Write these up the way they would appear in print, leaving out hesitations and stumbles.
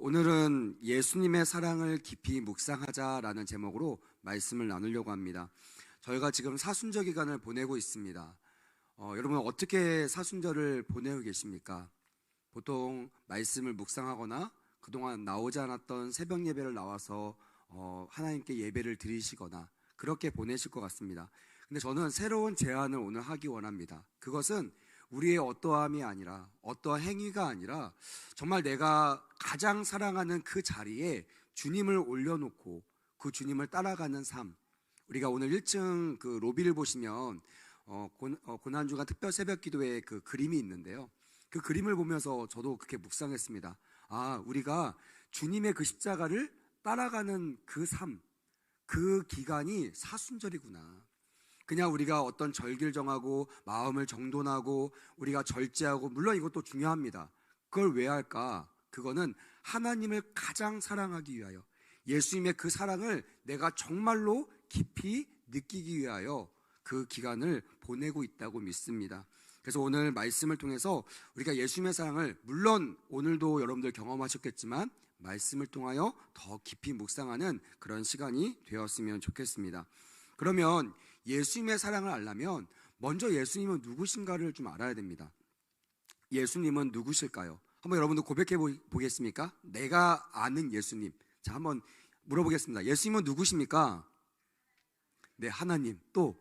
오늘은 예수님의 사랑을 깊이 묵상하자라는 제목으로 말씀을 나누려고 합니다. 저희가 지금 사순절 기간을 보내고 있습니다. 여러분 어떻게 사순절을 보내고 계십니까? 보통 말씀을 묵상하거나 그동안 나오지 않았던 새벽 예배를 나와서 하나님께 예배를 드리시거나 그렇게 보내실 것 같습니다. 근데 저는 새로운 제안을 오늘 하기 원합니다. 그것은 우리의 어떠함이 아니라, 어떠한 행위가 아니라 정말 내가 가장 사랑하는 그 자리에 주님을 올려놓고 그 주님을 따라가는 삶. 우리가 오늘 1층 그 로비를 보시면 고난주간 특별 새벽 기도의 그 그림이 있는데요, 그 그림을 보면서 저도 그렇게 묵상했습니다. 우리가 주님의 그 십자가를 따라가는 그 삶, 그 기간이 사순절이구나. 그냥 우리가 어떤 절기를 정하고 마음을 정돈하고 우리가 절제하고, 물론 이것도 중요합니다. 그걸 왜 할까? 그거는 하나님을 가장 사랑하기 위하여, 예수님의 그 사랑을 내가 정말로 깊이 느끼기 위하여 그 기간을 보내고 있다고 믿습니다. 그래서 오늘 말씀을 통해서 우리가 예수님의 사랑을, 물론 오늘도 여러분들 경험하셨겠지만 말씀을 통하여 더 깊이 묵상하는 그런 시간이 되었으면 좋겠습니다. 그러면 예수님의 사랑을 알려면 먼저 예수님은 누구신가를 좀 알아야 됩니다. 예수님은 누구실까요? 한번 여러분들 고백해 보겠습니까? 내가 아는 예수님. 자, 한번 물어보겠습니다. 예수님은 누구십니까? 네, 하나님. 또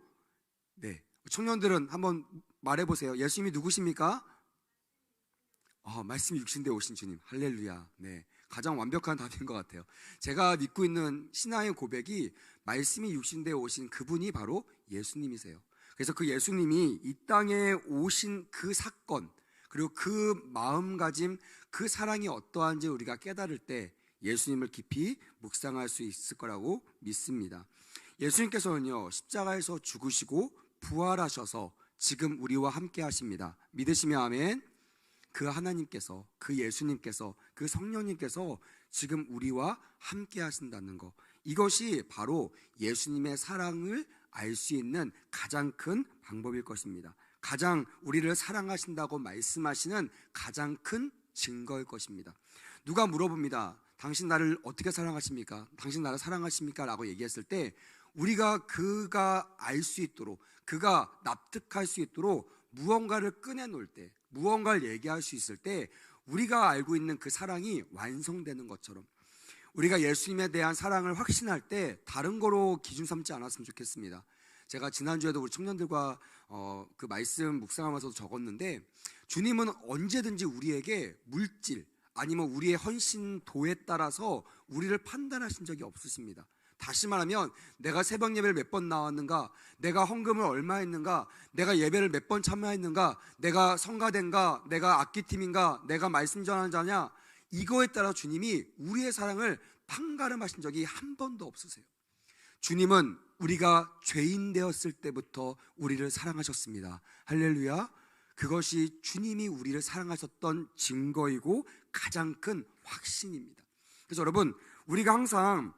네, 청년들은 한번 말해보세요. 예수님이 누구십니까? 말씀이 육신되 오신 주님. 할렐루야. 네, 가장 완벽한 답인 것 같아요. 제가 믿고 있는 신앙의 고백이 말씀이 육신되어 오신 그분이 바로 예수님이세요. 그래서 그 예수님이 이 땅에 오신 그 사건, 그리고 그 마음가짐, 그 사랑이 어떠한지 우리가 깨달을 때 예수님을 깊이 묵상할 수 있을 거라고 믿습니다. 예수님께서는요, 십자가에서 죽으시고 부활하셔서 지금 우리와 함께 하십니다. 믿으시면 아멘. 그 하나님께서, 그 예수님께서, 그 성령님께서 지금 우리와 함께 하신다는 것, 이것이 바로 예수님의 사랑을 알 수 있는 가장 큰 방법일 것입니다. 가장 우리를 사랑하신다고 말씀하시는 가장 큰 증거일 것입니다. 누가 물어봅니다. 당신 나를 어떻게 사랑하십니까? 당신 나를 사랑하십니까? 라고 얘기했을 때 우리가 그가 알 수 있도록, 그가 납득할 수 있도록 무언가를 꺼내놓을 때, 무언가를 얘기할 수 있을 때 우리가 알고 있는 그 사랑이 완성되는 것처럼, 우리가 예수님에 대한 사랑을 확신할 때 다른 거로 기준 삼지 않았으면 좋겠습니다. 제가 지난주에도 우리 청년들과 그 말씀 묵상하면서 적었는데, 주님은 언제든지 우리에게 물질 아니면 우리의 헌신도에 따라서 우리를 판단하신 적이 없으십니다. 다시 말하면 내가 새벽 예배를 몇 번 나왔는가, 내가 헌금을 얼마 했는가, 내가 예배를 몇 번 참여했는가, 내가 성가대인가, 내가 악기팀인가, 내가 말씀 전하는 자냐, 이거에 따라 주님이 우리의 사랑을 판가름하신 적이 한 번도 없으세요. 주님은 우리가 죄인 되었을 때부터 우리를 사랑하셨습니다. 할렐루야. 그것이 주님이 우리를 사랑하셨던 증거이고 가장 큰 확신입니다. 그래서 여러분, 우리가 항상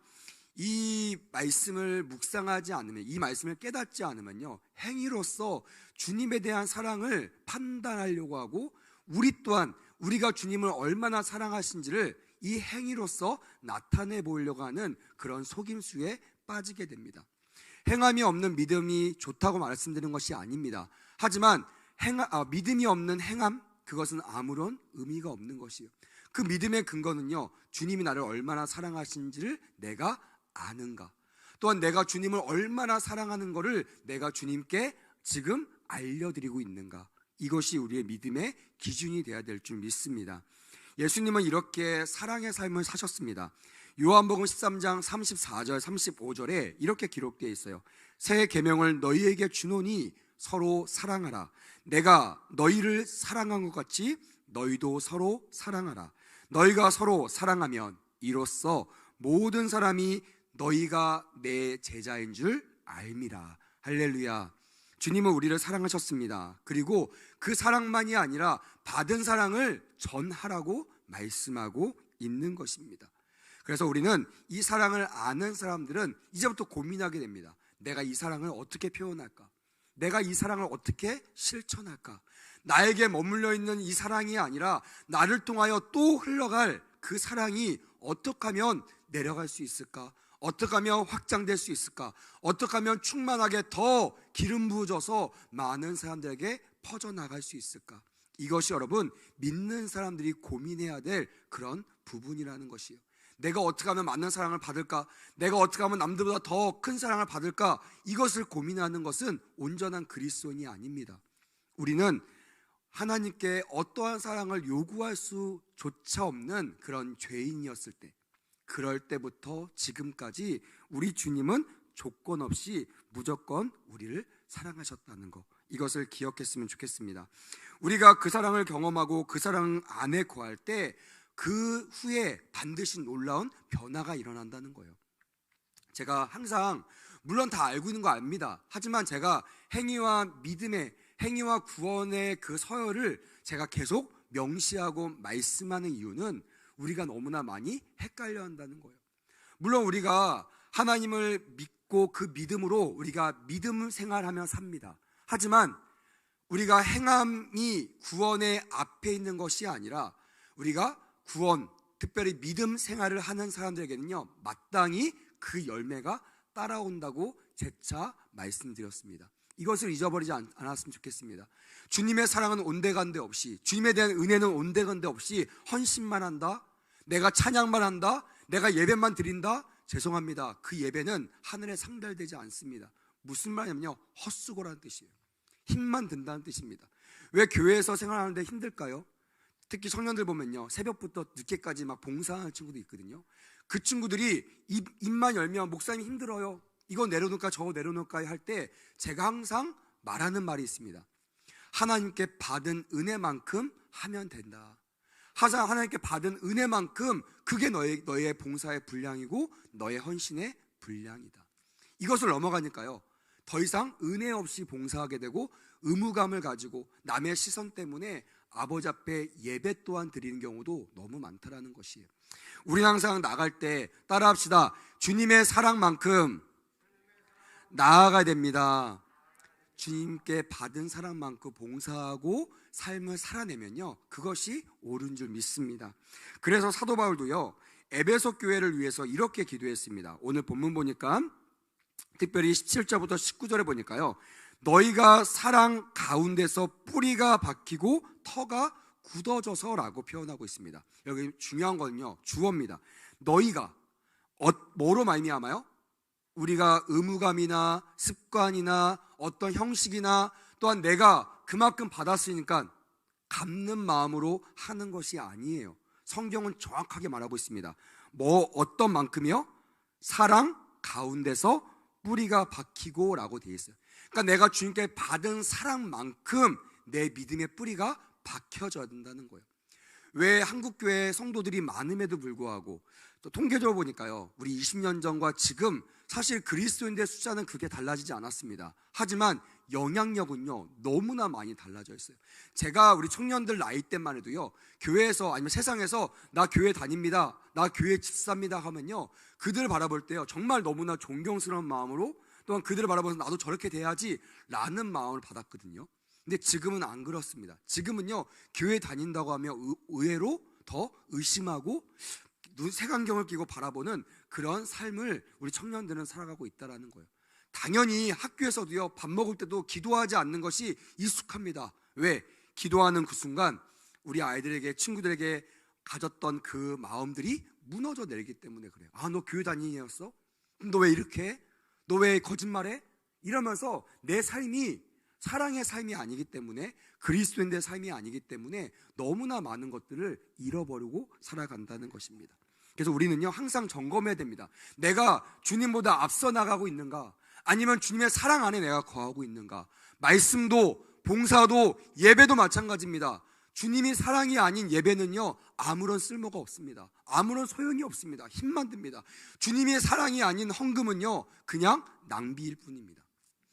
이 말씀을 묵상하지 않으면, 이 말씀을 깨닫지 않으면요, 행위로서 주님에 대한 사랑을 판단하려고 하고, 우리 또한 우리가 주님을 얼마나 사랑하신지를 이 행위로서 나타내 보이려고 하는 그런 속임수에 빠지게 됩니다. 행함이 없는 믿음이 좋다고 말씀드리는 것이 아닙니다. 하지만 믿음이 없는 행함, 그것은 아무런 의미가 없는 것이에요. 그 믿음의 근거는요, 주님이 나를 얼마나 사랑하신지를 내가 아는가, 또한 내가 주님을 얼마나 사랑하는 것을 내가 주님께 지금 알려드리고 있는가, 이것이 우리의 믿음의 기준이 되어야 될 줄 믿습니다. 예수님은 이렇게 사랑의 삶을 사셨습니다. 요한복음 13장 34절 35절에 이렇게 기록되어 있어요. 새 계명을 너희에게 주노니 서로 사랑하라. 내가 너희를 사랑한 것 같이 너희도 서로 사랑하라. 너희가 서로 사랑하면 이로써 모든 사람이 너희가 내 제자인 줄 알미라. 할렐루야. 주님은 우리를 사랑하셨습니다. 그리고 그 사랑만이 아니라 받은 사랑을 전하라고 말씀하고 있는 것입니다. 그래서 우리는 이 사랑을 아는 사람들은 이제부터 고민하게 됩니다. 내가 이 사랑을 어떻게 표현할까? 내가 이 사랑을 어떻게 실천할까? 나에게 머물러 있는 이 사랑이 아니라 나를 통하여 또 흘러갈 그 사랑이 어떻게 하면 내려갈 수 있을까? 어떻게 하면 확장될 수 있을까? 어떻게 하면 충만하게 더 기름 부어져서 많은 사람들에게 퍼져나갈 수 있을까? 이것이 여러분 믿는 사람들이 고민해야 될 그런 부분이라는 것이에요. 내가 어떻게 하면 많은 사랑을 받을까? 내가 어떻게 하면 남들보다 더 큰 사랑을 받을까? 이것을 고민하는 것은 온전한 그리스도인이 아닙니다. 우리는 하나님께 어떠한 사랑을 요구할 수조차 없는 그런 죄인이었을 때, 그럴 때부터 지금까지 우리 주님은 조건 없이 무조건 우리를 사랑하셨다는 것, 이것을 기억했으면 좋겠습니다. 우리가 그 사랑을 경험하고 그 사랑 안에 거할 때 그 후에 반드시 놀라운 변화가 일어난다는 거예요. 제가 항상 물론 다 알고 있는 거 압니다. 하지만 제가 행위와 믿음의, 행위와 구원의 그 서열을 제가 계속 명시하고 말씀하는 이유는 우리가 너무나 많이 헷갈려 한다는 거예요. 물론 우리가 하나님을 믿고 그 믿음으로 우리가 믿음 생활하며 삽니다. 하지만 우리가 행함이 구원의 앞에 있는 것이 아니라 우리가 구원, 특별히 믿음 생활을 하는 사람들에게는요, 마땅히 그 열매가 따라온다고 재차 말씀드렸습니다. 이것을 잊어버리지 않았으면 좋겠습니다. 주님의 사랑은 온데간데 없이, 주님에 대한 은혜는 온데간데 없이 헌신만 한다, 내가 찬양만 한다, 내가 예배만 드린다, 죄송합니다. 그 예배는 하늘에 상달되지 않습니다. 무슨 말이냐면요, 헛수고라는 뜻이에요. 힘만 든다는 뜻입니다. 왜 교회에서 생활하는데 힘들까요? 특히 청년들 보면요, 새벽부터 늦게까지 막 봉사하는 친구도 있거든요. 그 친구들이 입만 열면 목사님이 힘들어요, 이거 내려놓을까 저거 내려놓을까 할 때 제가 항상 말하는 말이 있습니다. 하나님께 받은 은혜만큼 하면 된다. 하나님께 받은 은혜만큼 그게 너의 봉사의 분량이고 너의 헌신의 분량이다. 이것을 넘어가니까요, 더 이상 은혜 없이 봉사하게 되고 의무감을 가지고 남의 시선 때문에 아버지 앞에 예배 또한 드리는 경우도 너무 많다라는 것이에요. 우리는 항상 나갈 때 따라합시다. 주님의 사랑만큼 나아가야 됩니다. 주님께 받은 사랑만큼 봉사하고 삶을 살아내면요, 그것이 옳은 줄 믿습니다. 그래서 사도 바울도요, 에베소 교회를 위해서 이렇게 기도했습니다. 오늘 본문 보니까 특별히 17절부터 19절에 보니까요, 너희가 사랑 가운데서 뿌리가 박히고 터가 굳어져서 라고 표현하고 있습니다. 여기 중요한 거는요, 주어입니다. 너희가 뭐로 말미암아요? 우리가 의무감이나 습관이나 어떤 형식이나 또한 내가 그만큼 받았으니까 갚는 마음으로 하는 것이 아니에요. 성경은 정확하게 말하고 있습니다. 어떤 만큼이요? 사랑 가운데서 뿌리가 박히고 라고 되어 있어요. 그러니까 내가 주님께 받은 사랑만큼 내 믿음의 뿌리가 박혀져야 된다는 거예요. 왜 한국교회 성도들이 많음에도 불구하고 또 통계적으로 보니까요, 우리 20년 전과 지금 사실 그리스도인들의 숫자는 그게 달라지지 않았습니다. 하지만 영향력은요, 너무나 많이 달라져 있어요. 제가 우리 청년들 나이 때만 해도요, 교회에서 아니면 세상에서 나 교회 다닙니다, 나 교회 집사입니다 하면요, 그들을 바라볼 때요, 정말 너무나 존경스러운 마음으로, 또한 그들을 바라보면서 나도 저렇게 돼야지 라는 마음을 받았거든요. 근데 지금은 안 그렇습니다. 지금은요, 교회 다닌다고 하면 의외로 더 의심하고 색안경을 끼고 바라보는 그런 삶을 우리 청년들은 살아가고 있다는 거예요. 당연히 학교에서도요, 밥 먹을 때도 기도하지 않는 것이 익숙합니다. 왜? 기도하는 그 순간 우리 아이들에게, 친구들에게 가졌던 그 마음들이 무너져 내리기 때문에 그래요. 아, 너 교회 다니니 했어? 너 왜 이렇게 해? 너 왜 거짓말해? 이러면서 내 삶이 사랑의 삶이 아니기 때문에, 그리스도인의 삶이 아니기 때문에 너무나 많은 것들을 잃어버리고 살아간다는 것입니다. 그래서 우리는요, 항상 점검해야 됩니다. 내가 주님보다 앞서 나가고 있는가? 아니면 주님의 사랑 안에 내가 거하고 있는가? 말씀도 봉사도 예배도 마찬가지입니다. 주님이 사랑이 아닌 예배는요, 아무런 쓸모가 없습니다. 아무런 소용이 없습니다. 힘만 듭니다. 주님의 사랑이 아닌 헌금은요, 그냥 낭비일 뿐입니다.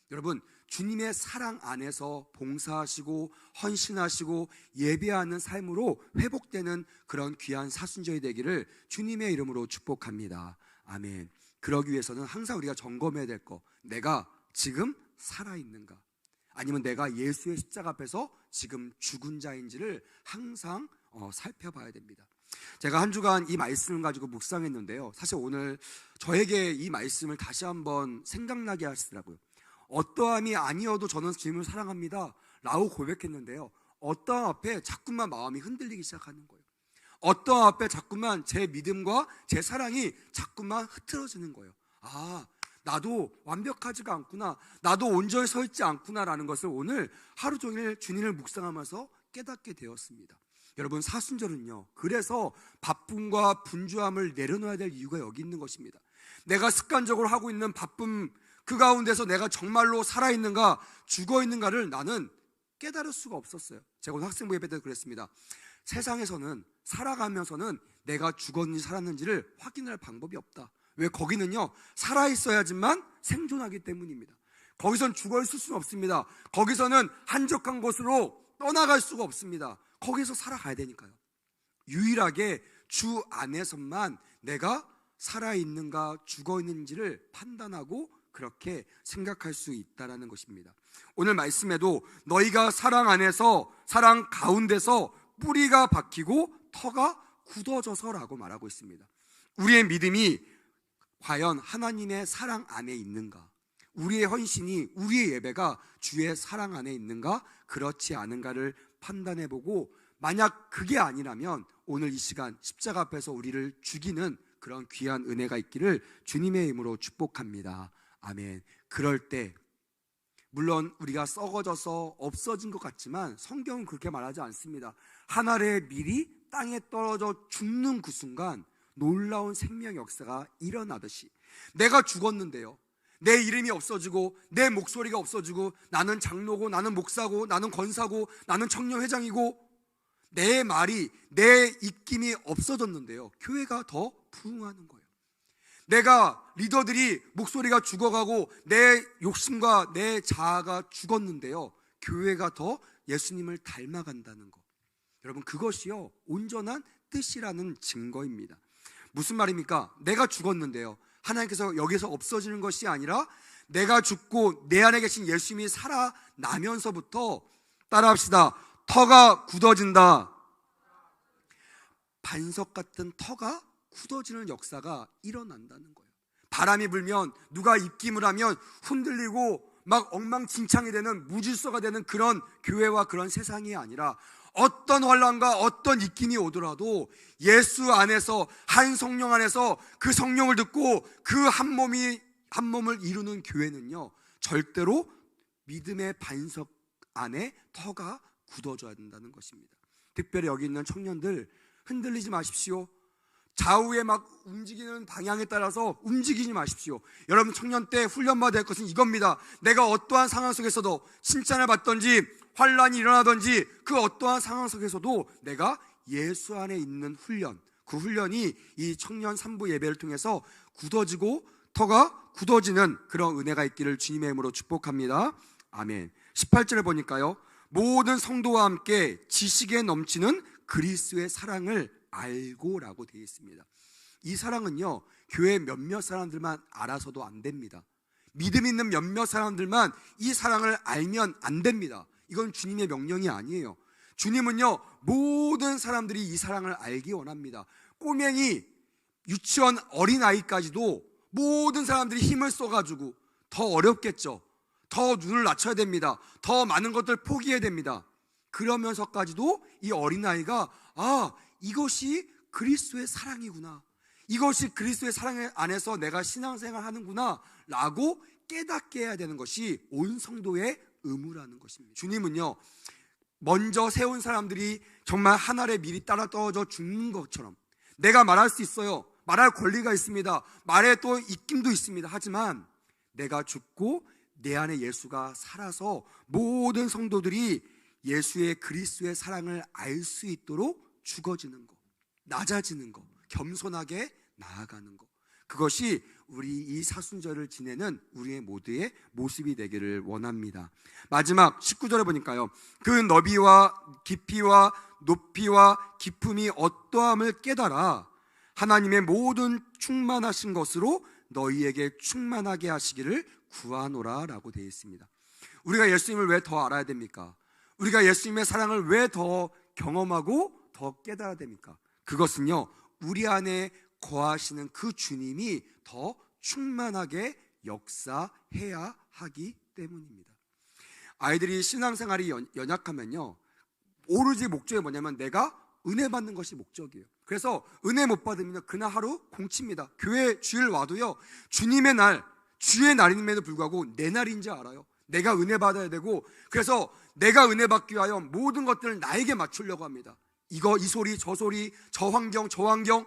여러분, 주님의 사랑 안에서 봉사하시고 헌신하시고 예배하는 삶으로 회복되는 그런 귀한 사순절이 되기를 주님의 이름으로 축복합니다. 아멘. 그러기 위해서는 항상 우리가 점검해야 될 거, 내가 지금 살아있는가? 아니면 내가 예수의 십자가 앞에서 지금 죽은 자인지를 항상 살펴봐야 됩니다. 제가 한 주간 이 말씀을 가지고 묵상했는데요, 사실 오늘 저에게 이 말씀을 다시 한번 생각나게 하시더라고요. 어떠함이 아니어도 저는 주님을 사랑합니다 라고 고백했는데요, 어떠함 앞에 자꾸만 마음이 흔들리기 시작하는 거예요. 어떠함 앞에 자꾸만 제 믿음과 제 사랑이 자꾸만 흐트러지는 거예요. 아, 나도 완벽하지가 않구나, 나도 온전히 서 있지 않구나라는 것을 오늘 하루 종일 주님을 묵상하면서 깨닫게 되었습니다. 여러분, 사순절은요, 그래서 바쁨과 분주함을 내려놓아야 될 이유가 여기 있는 것입니다. 내가 습관적으로 하고 있는 바쁨, 그 가운데서 내가 정말로 살아있는가 죽어있는가를 나는 깨달을 수가 없었어요. 제가 오늘 학생부 예배 때 그랬습니다. 세상에서는 살아가면서는 내가 죽었는지 살았는지를 확인할 방법이 없다. 왜? 거기는요, 살아있어야지만 생존하기 때문입니다. 거기선 죽어있을 수는 없습니다. 거기서는 한적한 곳으로 떠나갈 수가 없습니다. 거기서 살아가야 되니까요. 유일하게 주 안에서만 내가 살아있는가 죽어있는지를 판단하고 그렇게 생각할 수 있다는 것입니다. 오늘 말씀에도 너희가 사랑 안에서, 사랑 가운데서 뿌리가 박히고 터가 굳어져서라고 말하고 있습니다. 우리의 믿음이 과연 하나님의 사랑 안에 있는가, 우리의 헌신이, 우리의 예배가 주의 사랑 안에 있는가, 그렇지 않은가를 판단해보고, 만약 그게 아니라면 오늘 이 시간 십자가 앞에서 우리를 죽이는 그런 귀한 은혜가 있기를 주님의 이름으로 축복합니다. 아멘. 그럴 때 물론 우리가 썩어져서 없어진 것 같지만 성경은 그렇게 말하지 않습니다. 한 알의 밀이 땅에 떨어져 죽는 그 순간 놀라운 생명 역사가 일어나듯이, 내가 죽었는데요, 내 이름이 없어지고 내 목소리가 없어지고 나는 장로고 나는 목사고 나는 권사고 나는 청년회장이고 내 말이, 내 입김이 없어졌는데요, 교회가 더 부흥하는 거예요. 내가, 리더들이 목소리가 죽어가고 내 욕심과 내 자아가 죽었는데요, 교회가 더 예수님을 닮아간다는 것. 여러분, 그것이요 온전한 뜻이라는 증거입니다. 무슨 말입니까? 내가 죽었는데요, 하나님께서 여기서 없어지는 것이 아니라 내가 죽고 내 안에 계신 예수님이 살아나면서부터, 따라합시다, 터가 굳어진다. 반석 같은 터가 굳어지는 역사가 일어난다는 거예요. 바람이 불면, 누가 입김을 하면 흔들리고 막 엉망진창이 되는, 무질서가 되는 그런 교회와 그런 세상이 아니라, 어떤 환난과 어떤 입김이 오더라도 예수 안에서, 한 성령 안에서 그 성령을 듣고 그 한 몸을 이루는 교회는요, 절대로 믿음의 반석 안에 터가 굳어져야 된다는 것입니다. 특별히 여기 있는 청년들, 흔들리지 마십시오. 좌우에 막 움직이는 방향에 따라서 움직이지 마십시오. 여러분, 청년 때 훈련받아야 할 것은 이겁니다. 내가 어떠한 상황 속에서도, 칭찬을 받던지 환란이 일어나던지 그 어떠한 상황 속에서도 내가 예수 안에 있는 훈련, 그 훈련이 이 청년 3부 예배를 통해서 굳어지고 터가 굳어지는 그런 은혜가 있기를 주님의 이름으로 축복합니다. 아멘. 18절에 보니까요, 모든 성도와 함께 지식에 넘치는 그리스도의 사랑을 알고라고 되어 있습니다. 이 사랑은요, 교회 몇몇 사람들만 알아서도 안 됩니다. 믿음 있는 몇몇 사람들만 이 사랑을 알면 안 됩니다. 이건 주님의 명령이 아니에요. 주님은요, 모든 사람들이 이 사랑을 알기 원합니다. 꼬맹이, 유치원 어린아이까지도 모든 사람들이 힘을 써가지고, 더 어렵겠죠, 더 눈을 낮춰야 됩니다, 더 많은 것들 포기해야 됩니다. 그러면서까지도 이 어린아이가, 아, 이것이 그리스도의 사랑이구나, 이것이 그리스도의 사랑 안에서 내가 신앙생활 하는구나 라고 깨닫게 해야 되는 것이 온 성도의 의무라는 것입니다. 주님은요, 먼저 세운 사람들이 정말 한 알의 밀이 따라 떨어져 죽는 것처럼, 내가 말할 수 있어요, 말할 권리가 있습니다, 말에 또 입김도 있습니다. 하지만 내가 죽고 내 안에 예수가 살아서 모든 성도들이 예수의, 그리스도의 사랑을 알 수 있도록 죽어지는 것, 낮아지는 것, 겸손하게 나아가는 것, 그것이 우리 이 사순절을 지내는 우리의 모두의 모습이 되기를 원합니다. 마지막 19절에 보니까요, 그 너비와 깊이와 높이와 깊음이 어떠함을 깨달아 하나님의 모든 충만하신 것으로 너희에게 충만하게 하시기를 구하노라 라고 되어 있습니다. 우리가 예수님을 왜 더 알아야 됩니까? 우리가 예수님의 사랑을 왜 더 경험하고 더 깨달아야 됩니까? 그것은요, 우리 안에 거하시는 그 주님이 더 충만하게 역사해야 하기 때문입니다. 아이들이 신앙생활이 연약하면요, 오로지 목적이 뭐냐면 내가 은혜 받는 것이 목적이에요. 그래서 은혜 못 받으면 그날 하루 공칩니다. 교회 주일 와도요, 주님의 날, 주의 날임에도 불구하고 내 날인지 알아요. 내가 은혜 받아야 되고, 그래서 내가 은혜 받기 위하여 모든 것들을 나에게 맞추려고 합니다. 이 소리, 저 환경,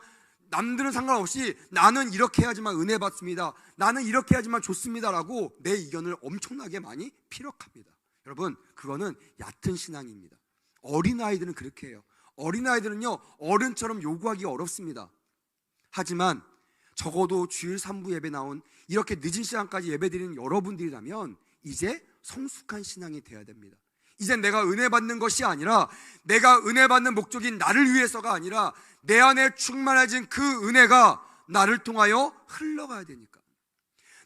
남들은 상관없이 나는 이렇게 해야지만 은혜 받습니다. 나는 이렇게 해야지만 좋습니다라고 내 의견을 엄청나게 많이 피력합니다. 여러분, 그거는 얕은 신앙입니다. 어린아이들은 그렇게 해요. 어린아이들은요, 어른처럼 요구하기 어렵습니다. 하지만 적어도 주일 3부 예배 나온 이렇게 늦은 시간까지 예배 드리는 여러분들이라면 이제 성숙한 신앙이 되어야 됩니다. 이제 내가 은혜 받는 것이 아니라, 내가 은혜 받는 목적인 나를 위해서가 아니라 내 안에 충만해진 그 은혜가 나를 통하여 흘러가야 되니까,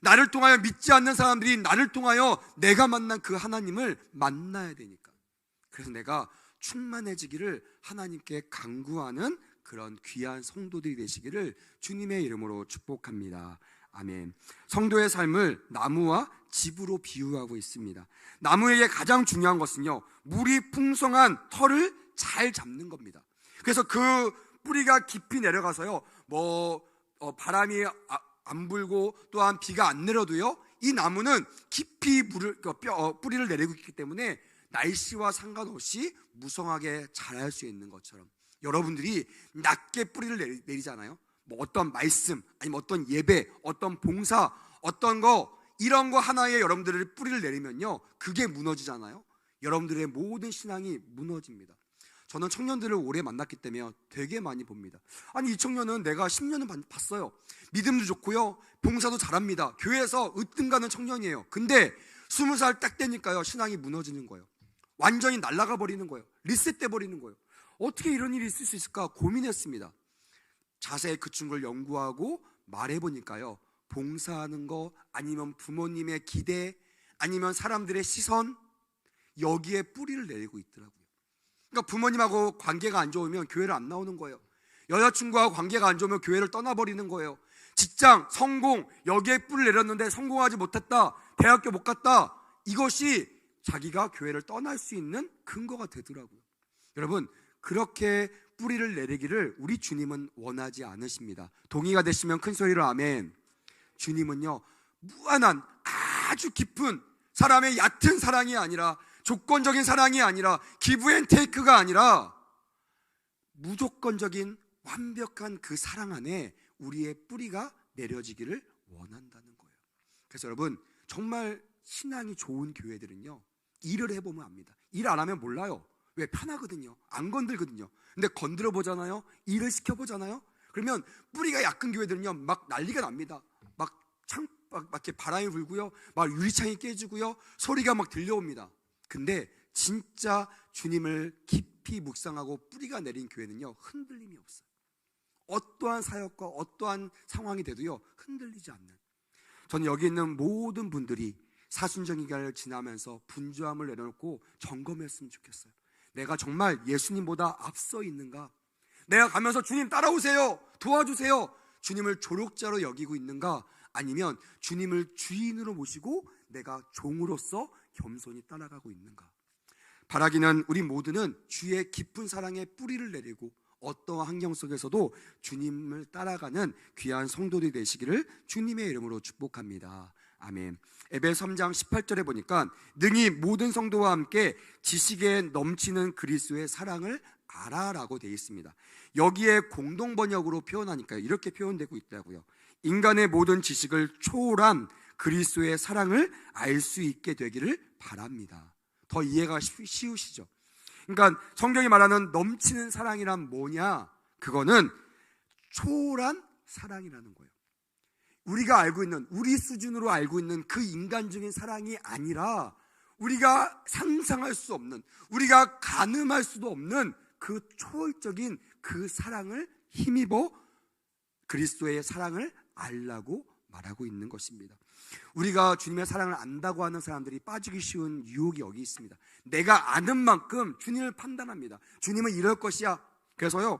나를 통하여 믿지 않는 사람들이 나를 통하여 내가 만난 그 하나님을 만나야 되니까, 그래서 내가 충만해지기를 하나님께 간구하는 그런 귀한 성도들이 되시기를 주님의 이름으로 축복합니다. 아멘. 성도의 삶을 나무와 집으로 비유하고 있습니다. 나무에게 가장 중요한 것은요, 물이 풍성한 털을 잘 잡는 겁니다. 그래서 그 뿌리가 깊이 내려가서요, 바람이 안 불고 또한 비가 안 내려도요, 이 나무는 깊이 뿌리를 내리고 있기 때문에 날씨와 상관없이 무성하게 자랄 수 있는 것처럼, 여러분들이 낮게 뿌리를 내리잖아요. 어떤 말씀, 아니면 어떤 예배, 어떤 봉사, 어떤 거, 이런 거 하나에 여러분들의 뿌리를 내리면요, 그게 무너지잖아요. 여러분들의 모든 신앙이 무너집니다. 저는 청년들을 오래 만났기 때문에 되게 많이 봅니다. 아니, 이 청년은 내가 10년은 봤어요. 믿음도 좋고요, 봉사도 잘합니다. 교회에서 으뜸 가는 청년이에요. 근데 20살 딱 되니까요, 신앙이 무너지는 거예요. 완전히 날아가 버리는 거예요. 리셋돼 버리는 거예요. 어떻게 이런 일이 있을 수 있을까 고민했습니다. 자세히 그 친구를 연구하고 말해보니까요, 봉사하는 거, 아니면 부모님의 기대, 아니면 사람들의 시선, 여기에 뿌리를 내리고 있더라고요. 그러니까 부모님하고 관계가 안 좋으면 교회를 안 나오는 거예요. 여자친구하고 관계가 안 좋으면 교회를 떠나버리는 거예요. 직장, 성공, 여기에 뿌리를 내렸는데 성공하지 못했다, 대학교 못 갔다, 이것이 자기가 교회를 떠날 수 있는 근거가 되더라고요. 여러분, 그렇게 뿌리를 내리기를 우리 주님은 원하지 않으십니다. 동의가 되시면 큰 소리로 아멘. 주님은요, 무한한 아주 깊은 사람의 얕은 사랑이 아니라, 조건적인 사랑이 아니라, 기브 앤 테이크가 아니라 무조건적인 완벽한 그 사랑 안에 우리의 뿌리가 내려지기를 원한다는 거예요. 그래서 여러분, 정말 신앙이 좋은 교회들은요, 일을 해보면 압니다. 일 안 하면 몰라요. 왜? 편하거든요. 안 건들거든요. 근데 건드려 보잖아요. 일을 시켜 보잖아요. 그러면 뿌리가 약한 교회들은요, 막 난리가 납니다. 막 이렇게 바람이 불고요, 막 유리창이 깨지고요, 소리가 막 들려옵니다. 근데 진짜 주님을 깊이 묵상하고 뿌리가 내린 교회는요, 흔들림이 없어요. 어떠한 사역과 어떠한 상황이 돼도요, 흔들리지 않는. 저는 여기 있는 모든 분들이 사순절 기간을 지나면서 분주함을 내려놓고 점검했으면 좋겠어요. 내가 정말 예수님보다 앞서 있는가? 내가 가면서 주님 따라오세요, 도와주세요, 주님을 조력자로 여기고 있는가? 아니면 주님을 주인으로 모시고 내가 종으로서 겸손히 따라가고 있는가? 바라기는 우리 모두는 주의 깊은 사랑에 뿌리를 내리고 어떠한 환경 속에서도 주님을 따라가는 귀한 성도들이 되시기를 주님의 이름으로 축복합니다. 아멘. 에베소 3장 18절에 보니까 능히 모든 성도와 함께 지식에 넘치는 그리스도의 사랑을 알아라고 되어 있습니다. 여기에 공동 번역으로 표현하니까요, 이렇게 표현되고 있다고요. 인간의 모든 지식을 초월한 그리스도의 사랑을 알 수 있게 되기를 바랍니다. 더 이해가 쉬우시죠? 그러니까 성경이 말하는 넘치는 사랑이란 뭐냐? 그거는 초월한 사랑이라는 거예요. 우리가 알고 있는, 우리 수준으로 알고 있는 그 인간적인 사랑이 아니라, 우리가 상상할 수 없는, 우리가 가늠할 수도 없는 그 초월적인 그 사랑을 힘입어 그리스도의 사랑을 알라고 말하고 있는 것입니다. 우리가 주님의 사랑을 안다고 하는 사람들이 빠지기 쉬운 유혹이 여기 있습니다. 내가 아는 만큼 주님을 판단합니다. 주님은 이럴 것이야. 그래서요,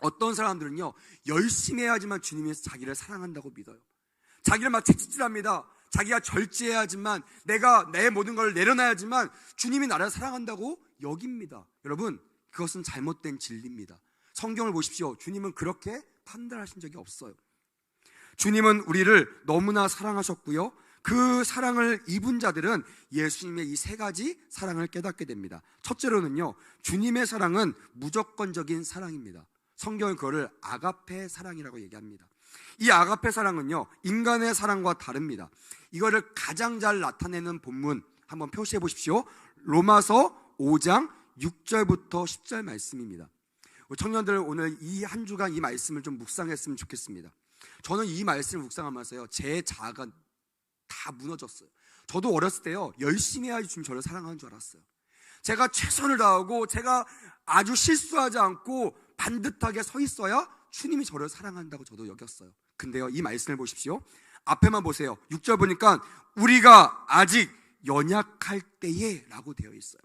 어떤 사람들은요, 열심히 해야지만 주님이 자기를 사랑한다고 믿어요. 자기를 막 채찍질합니다. 자기가 절제해야지만, 내가 내 모든 걸 내려놔야지만 주님이 나를 사랑한다고 여깁니다. 여러분, 그것은 잘못된 진리입니다. 성경을 보십시오. 주님은 그렇게 판단하신 적이 없어요. 주님은 우리를 너무나 사랑하셨고요, 그 사랑을 입은 자들은 예수님의 이 세 가지 사랑을 깨닫게 됩니다. 첫째로는요, 주님의 사랑은 무조건적인 사랑입니다. 성경은 그거를 아가페 사랑이라고 얘기합니다. 이 아가페 사랑은요, 인간의 사랑과 다릅니다. 이거를 가장 잘 나타내는 본문 한번 표시해 보십시오. 로마서 5장 6절부터 10절 말씀입니다. 청년들, 오늘 이 한 주간 이 말씀을 좀 묵상했으면 좋겠습니다. 저는 이 말씀을 묵상하면서요, 제 자아가 다 무너졌어요. 저도 어렸을 때요, 열심히 해야지 주님 저를 사랑하는 줄 알았어요. 제가 최선을 다하고 제가 아주 실수하지 않고 반듯하게 서 있어야 주님이 저를 사랑한다고 저도 여겼어요. 근데요, 이 말씀을 보십시오. 앞에만 보세요. 6절 보니까 우리가 아직 연약할 때에 라고 되어 있어요.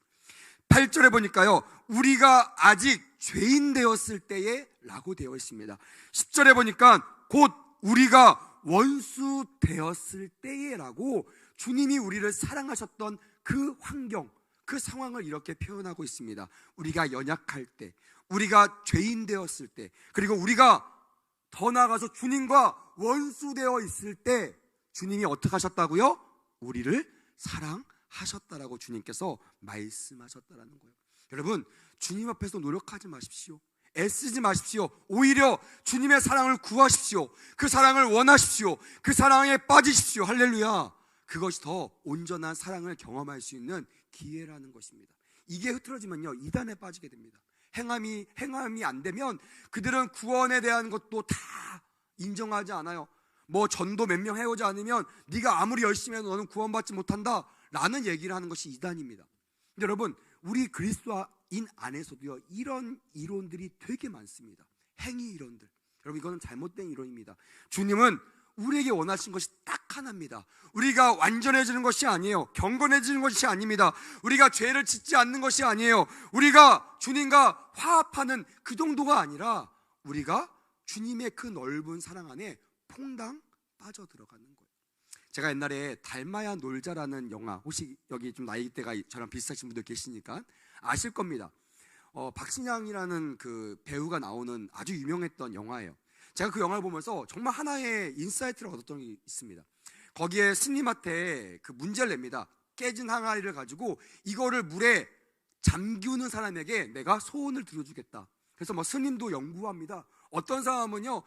8절에 보니까요, 우리가 아직 죄인 되었을 때에 라고 되어 있습니다. 10절에 보니까 곧 우리가 원수 되었을 때에 라고 주님이 우리를 사랑하셨던 그 환경, 그 상황을 이렇게 표현하고 있습니다. 우리가 연약할 때, 우리가 죄인 되었을 때, 그리고 우리가 더 나아가서 주님과 원수되어 있을 때 주님이 어떻게 하셨다고요? 우리를 사랑하셨다라고 주님께서 말씀하셨다라는 거예요. 여러분, 주님 앞에서 노력하지 마십시오. 애쓰지 마십시오. 오히려 주님의 사랑을 구하십시오. 그 사랑을 원하십시오. 그 사랑에 빠지십시오. 할렐루야. 그것이 더 온전한 사랑을 경험할 수 있는 기회라는 것입니다. 이게 흐트러지면요, 이단에 빠지게 됩니다. 행함이 안 되면 그들은 구원에 대한 것도 다 인정하지 않아요. 뭐 전도 몇 명 해오지 않으면 네가 아무리 열심히 해도 너는 구원받지 못한다 라는 얘기를 하는 것이 이단입니다. 근데 여러분, 우리 그리스도인 안에서도요, 이런 이론들이 되게 많습니다. 행위 이론들. 여러분, 이거는 잘못된 이론입니다. 주님은 우리에게 원하신 것이 딱 하나입니다. 우리가 완전해지는 것이 아니에요. 경건해지는 것이 아닙니다. 우리가 죄를 짓지 않는 것이 아니에요. 우리가 주님과 화합하는 그 정도가 아니라 우리가 주님의 그 넓은 사랑 안에 퐁당 빠져들어가는 거예요. 제가 옛날에 닮아야 놀자라는 영화, 혹시 여기 좀 나이대가 저랑 비슷하신 분들 계시니까 아실 겁니다. 박신양이라는 그 배우가 나오는 아주 유명했던 영화예요. 제가 그 영화를 보면서 정말 하나의 인사이트를 얻었던 게 있습니다. 거기에 스님한테 그 문제를 냅니다. 깨진 항아리를 가지고 이거를 물에 잠기우는 사람에게 내가 소원을 들어주겠다. 그래서 뭐 스님도 연구합니다. 어떤 사람은요,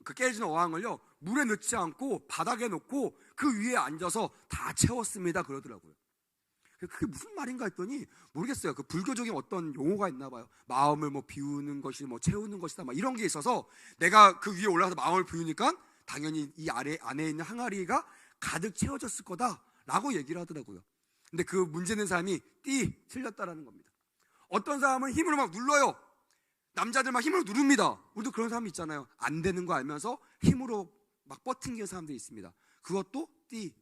그 깨진 어항을요, 물에 넣지 않고 바닥에 놓고 그 위에 앉아서 다 채웠습니다 그러더라고요. 그게 무슨 말인가 했더니 모르겠어요. 그 불교적인 어떤 용어가 있나 봐요. 마음을 뭐 비우는 것이 뭐 채우는 것이다 막 이런 게 있어서 내가 그 위에 올라가서 마음을 비우니까 당연히 이 안에 있는 항아리가 가득 채워졌을 거다라고 얘기를 하더라고요. 근데 그 문제 낸 사람이 틀렸다라는 겁니다. 어떤 사람은 힘으로 막 눌러요. 남자들 막 힘으로 누릅니다. 우리도 그런 사람이 있잖아요. 안 되는 거 알면서 힘으로 막 버팅기는 사람들이 있습니다. 그것도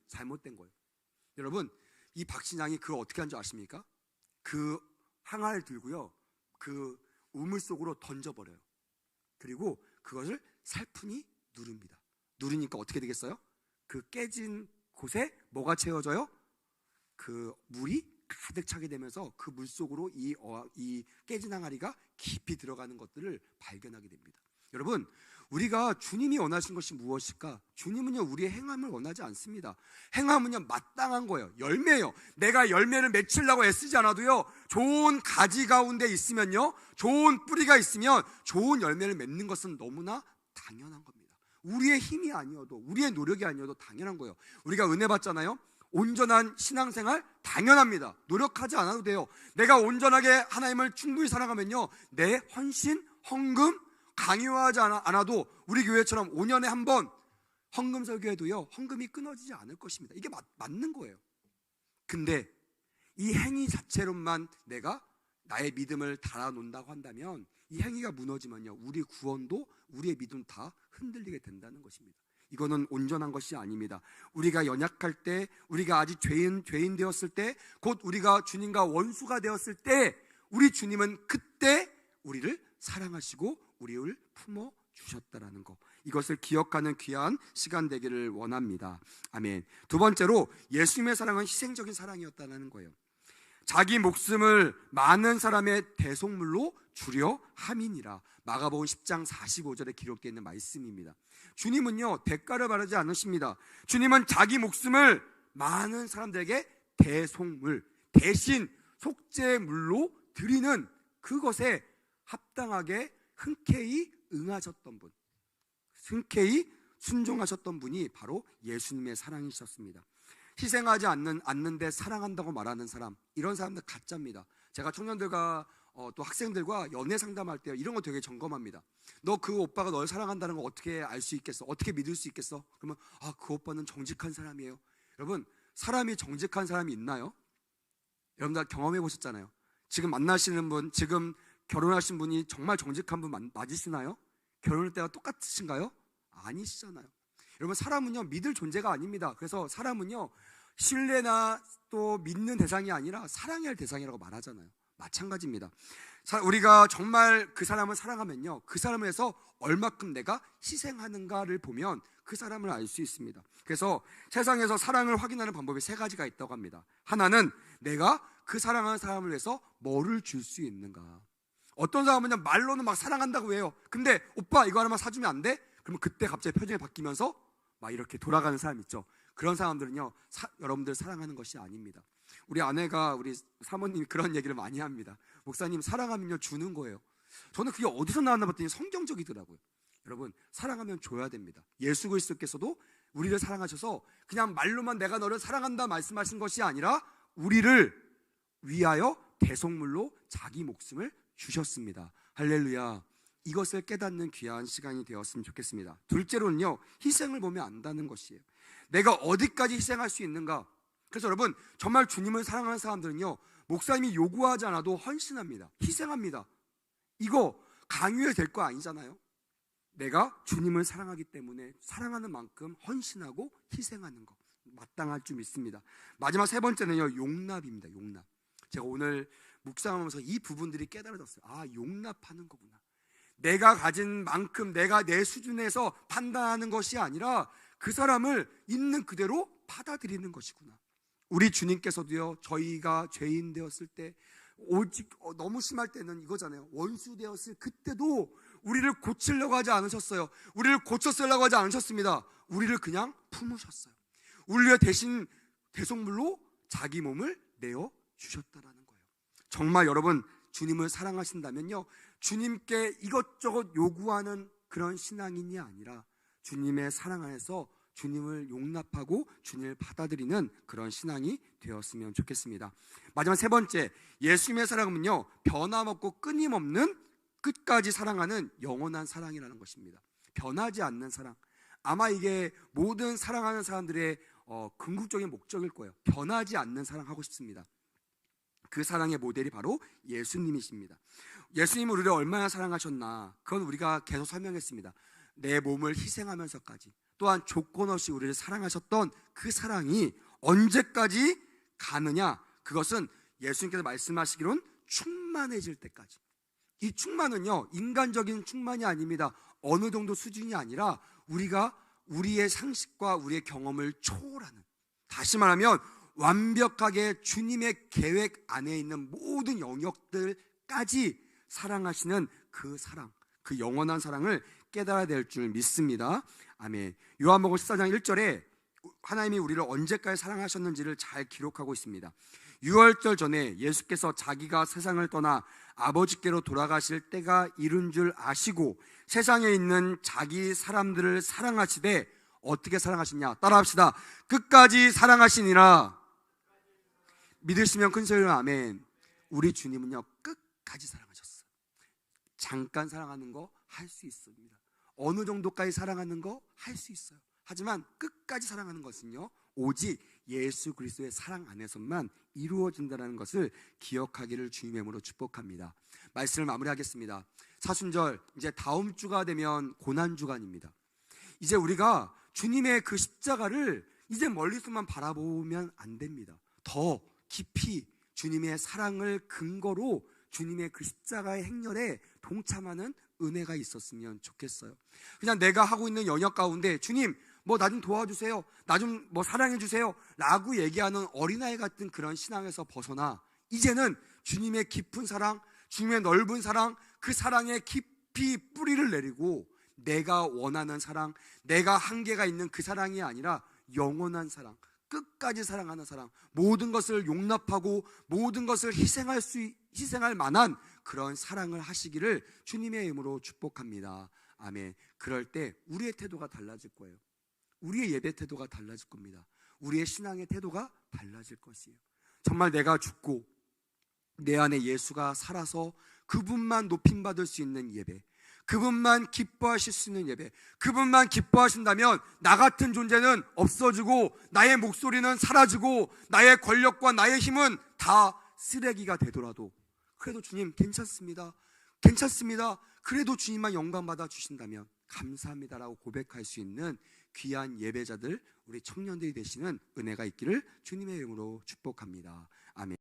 잘못된 거예요. 여러분, 이 박신양이 그걸 어떻게 한 줄 아십니까? 그 항아리를 들고요, 그 우물 속으로 던져버려요. 그리고 그것을 살풀이 누릅니다. 누르니까 어떻게 되겠어요? 그 깨진 곳에 뭐가 채워져요? 그 물이 가득 차게 되면서 그 물 속으로 이 깨진 항아리가 깊이 들어가는 것들을 발견하게 됩니다. 여러분, 우리가 주님이 원하신 것이 무엇일까? 주님은요, 우리의 행함을 원하지 않습니다. 행함은요, 마땅한 거예요. 열매예요. 내가 열매를 맺히려고 애쓰지 않아도요, 좋은 가지 가운데 있으면요, 좋은 뿌리가 있으면 좋은 열매를 맺는 것은 너무나 당연한 겁니다. 우리의 힘이 아니어도, 우리의 노력이 아니어도 당연한 거예요. 우리가 은혜 받잖아요. 온전한 신앙생활 당연합니다. 노력하지 않아도 돼요. 내가 온전하게 하나님을 충분히 사랑하면요, 내 헌신, 헌금 강요하지 않아도 우리 교회처럼 5년에 한 번 헌금 설교해도요, 헌금이 끊어지지 않을 것입니다. 이게 맞는 거예요. 근데 이 행위 자체로만 내가 나의 믿음을 달아놓는다고 한다면 이 행위가 무너지면요, 우리 구원도 우리의 믿음 다 흔들리게 된다는 것입니다. 이거는 온전한 것이 아닙니다. 우리가 연약할 때, 우리가 아직 죄인 되었을 때, 곧 우리가 주님과 원수가 되었을 때 우리 주님은 그때 우리를 사랑하시고 우리를 품어 주셨다라는 거, 이것을 기억하는 귀한 시간 되기를 원합니다. 아멘. 두 번째로 예수님의 사랑은 희생적인 사랑이었다는 거예요. 자기 목숨을 많은 사람의 대속물로 주려 함이니라. 마가복음 10장 45절에 기록되어 있는 말씀입니다. 주님은요, 대가를 바라지 않으십니다. 주님은 자기 목숨을 많은 사람들에게 대속물, 대신 속죄물로 드리는 그것에 합당하게 흔쾌히 응하셨던 분, 흔쾌히 순종하셨던 분이 바로 예수님의 사랑이셨습니다. 희생하지 않는데 사랑한다고 말하는 사람, 이런 사람들 가짜입니다. 제가 청년들과 또 학생들과 연애 상담할 때 이런 거 되게 점검합니다. 너 그 오빠가 널 사랑한다는 거 어떻게 알 수 있겠어? 어떻게 믿을 수 있겠어? 그러면 그 오빠는 정직한 사람이에요. 여러분, 사람이 정직한 사람이 있나요? 여러분 다 경험해 보셨잖아요. 지금 만나시는 분, 지금 결혼하신 분이 정말 정직한 분 맞으시나요? 결혼할 때가 똑같으신가요? 아니시잖아요. 여러분, 사람은요, 믿을 존재가 아닙니다. 그래서 사람은요, 신뢰나 또 믿는 대상이 아니라 사랑해야 할 대상이라고 말하잖아요. 마찬가지입니다. 우리가 정말 그 사람을 사랑하면요, 그 사람을 위해서 얼마큼 내가 희생하는가를 보면 그 사람을 알 수 있습니다. 그래서 세상에서 사랑을 확인하는 방법이 세 가지가 있다고 합니다. 하나는 내가 그 사랑하는 사람을 위해서 뭐를 줄 수 있는가. 어떤 사람은요, 말로는 막 사랑한다고 해요. 근데 오빠 이거 하나만 사주면 안 돼? 그러면 그때 갑자기 표정이 바뀌면서 막 이렇게 돌아가는 사람 있죠. 그런 사람들은요, 여러분들 사랑하는 것이 아닙니다. 우리 아내가, 우리 사모님이 그런 얘기를 많이 합니다. 목사님, 사랑하면요 주는 거예요. 저는 그게 어디서 나왔나 봤더니 성경적이더라고요. 여러분, 사랑하면 줘야 됩니다. 예수 그리스도께서도 우리를 사랑하셔서 그냥 말로만 내가 너를 사랑한다 말씀하신 것이 아니라 우리를 위하여 대속물로 자기 목숨을 주셨습니다. 할렐루야. 이것을 깨닫는 귀한 시간이 되었으면 좋겠습니다. 둘째로는요, 희생을 보면 안다는 것이에요. 내가 어디까지 희생할 수 있는가. 그래서 여러분, 정말 주님을 사랑하는 사람들은요, 목사님이 요구하지 않아도 헌신합니다. 희생합니다. 이거 강요해도 될 거 아니잖아요. 내가 주님을 사랑하기 때문에 사랑하는 만큼 헌신하고 희생하는 거 마땅할 줄 믿습니다. 마지막 세 번째는요, 용납입니다. 용납. 제가 오늘 묵상하면서 이 부분들이 깨달아졌어요. 용납하는 거구나. 내가 가진 만큼 내가 내 수준에서 판단하는 것이 아니라 그 사람을 있는 그대로 받아들이는 것이구나. 우리 주님께서도요, 저희가 죄인 되었을 때, 오직 너무 심할 때는 이거잖아요. 원수 되었을 그때도 우리를 고치려고 하지 않으셨어요. 우리를 고쳤으려고 하지 않으셨습니다. 우리를 그냥 품으셨어요. 우리를 대신 대속물로 자기 몸을 내어 주셨다라는 거예요. 정말 여러분, 주님을 사랑하신다면요, 주님께 이것저것 요구하는 그런 신앙인이 아니라 주님의 사랑 안에서 주님을 용납하고 주님을 받아들이는 그런 신앙이 되었으면 좋겠습니다. 마지막 세 번째, 예수님의 사랑은요, 변함없고 끊임없는 끝까지 사랑하는 영원한 사랑이라는 것입니다. 변하지 않는 사랑. 아마 이게 모든 사랑하는 사람들의 궁극적인 목적일 거예요. 변하지 않는 사랑하고 싶습니다. 그 사랑의 모델이 바로 예수님이십니다. 예수님은 우리를 얼마나 사랑하셨나, 그건 우리가 계속 설명했습니다. 내 몸을 희생하면서까지, 또한 조건 없이 우리를 사랑하셨던 그 사랑이 언제까지 가느냐, 그것은 예수님께서 말씀하시기로는 충만해질 때까지. 이 충만은요, 인간적인 충만이 아닙니다. 어느 정도 수준이 아니라 우리가 우리의 상식과 우리의 경험을 초월하는, 다시 말하면 완벽하게 주님의 계획 안에 있는 모든 영역들까지 사랑하시는 그 사랑, 그 영원한 사랑을 깨달아야 될 줄 믿습니다. 아멘. 요한복음 14장 1절에 하나님이 우리를 언제까지 사랑하셨는지를 잘 기록하고 있습니다. 유월절 전에 예수께서 자기가 세상을 떠나 아버지께로 돌아가실 때가 이른 줄 아시고 세상에 있는 자기 사람들을 사랑하시되 어떻게 사랑하시냐? 따라합시다. 끝까지 사랑하시니라. 믿으시면 큰 소리로 아멘. 우리 주님은요, 끝까지 사랑하셨어요. 잠깐 사랑하는 거 할 수 있습니다. 어느 정도까지 사랑하는 거 할 수 있어요. 하지만 끝까지 사랑하는 것은요, 오직 예수 그리스도의 사랑 안에서만 이루어진다는 것을 기억하기를 주님의 이름으로 축복합니다. 말씀을 마무리하겠습니다. 사순절, 이제 다음 주가 되면 고난주간입니다. 이제 우리가 주님의 그 십자가를 이제 멀리서만 바라보면 안 됩니다. 더 깊이 주님의 사랑을 근거로 주님의 그 십자가의 행렬에 동참하는 은혜가 있었으면 좋겠어요. 그냥 내가 하고 있는 연역 가운데 주님 뭐 나 좀 도와주세요, 나 좀 뭐 사랑해 주세요 라고 얘기하는 어린아이 같은 그런 신앙에서 벗어나 이제는 주님의 깊은 사랑, 주님의 넓은 사랑, 그 사랑에 깊이 뿌리를 내리고 내가 원하는 사랑, 내가 한계가 있는 그 사랑이 아니라 영원한 사랑, 끝까지 사랑하는 사랑, 모든 것을 용납하고 모든 것을 희생할 만한 그런 사랑을 하시기를 주님의 이름으로 축복합니다. 아멘. 그럴 때 우리의 태도가 달라질 거예요. 우리의 예배 태도가 달라질 겁니다. 우리의 신앙의 태도가 달라질 것이에요. 정말 내가 죽고 내 안에 예수가 살아서 그분만 높임받을 수 있는 예배, 그분만 기뻐하실 수 있는 예배, 그분만 기뻐하신다면 나 같은 존재는 없어지고 나의 목소리는 사라지고 나의 권력과 나의 힘은 다 쓰레기가 되더라도 그래도 주님 괜찮습니다, 괜찮습니다, 그래도 주님만 영광받아 주신다면 감사합니다라고 고백할 수 있는 귀한 예배자들, 우리 청년들이 되시는 은혜가 있기를 주님의 이름으로 축복합니다. 아멘.